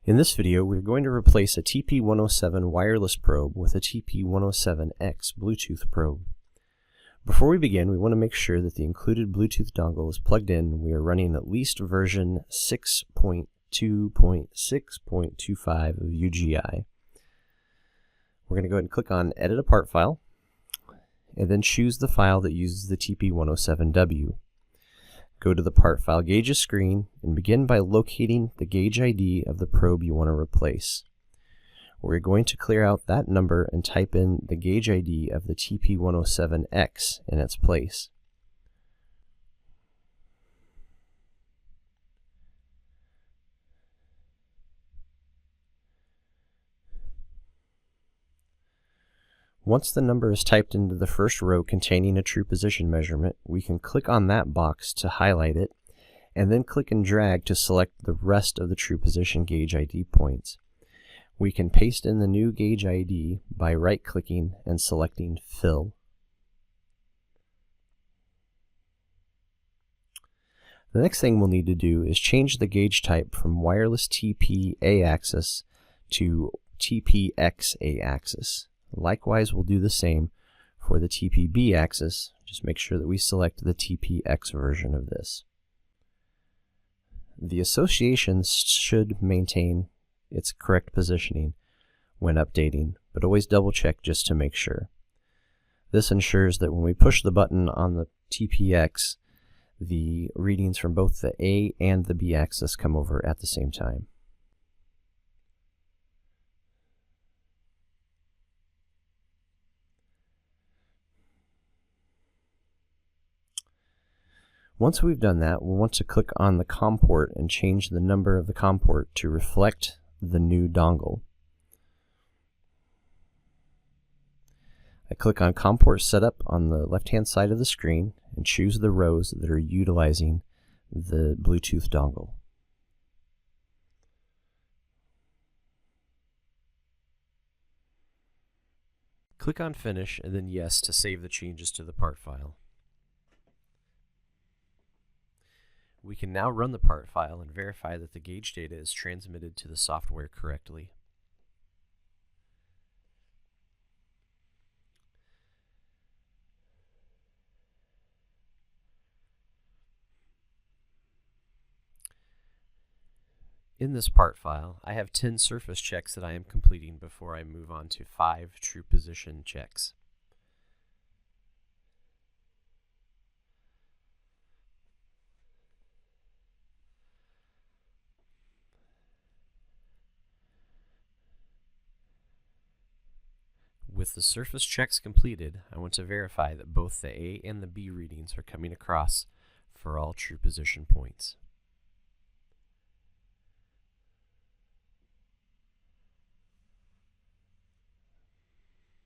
In this video, we're going to replace a TP107 wireless probe with a TP107X Bluetooth probe. Before we begin, we want to make sure that the included Bluetooth dongle is plugged in and we are running at least version 6.2.6.25 of UGI. We're going to go ahead and click on Edit a Part File, and then choose the file that uses the TP107W. Go to the Part File Gauges screen and begin by locating the gauge ID of the probe you want to replace. We're going to clear out that number and type in the gauge ID of the TP107X in its place. Once the number is typed into the first row containing a true position measurement, we can click on that box to highlight it, and then click and drag to select the rest of the true position gauge ID points. We can paste in the new gauge ID by right-clicking and selecting Fill. The next thing we'll need to do is change the gauge type from wireless TP A-axis to TP-X A-axis. Likewise, we'll do the same for the TP-B axis. Just make sure that we select the TP-X version of this. The association should maintain its correct positioning when updating, but always double check just to make sure. This ensures that when we push the button on the TP-X, the readings from both the A and the B axis come over at the same time. Once we've done that, we'll want to click on the COM port and change the number of the COM port to reflect the new dongle. I click on COM port setup on the left-hand side of the screen and choose the rows that are utilizing the Bluetooth dongle. Click on Finish and then Yes to save the changes to the part file. We can now run the part file and verify that the gauge data is transmitted to the software correctly. In this part file, I have 10 surface checks that I am completing before I move on to 5 true position checks. With the surface checks completed, I want to verify that both the A and the B readings are coming across for all true position points.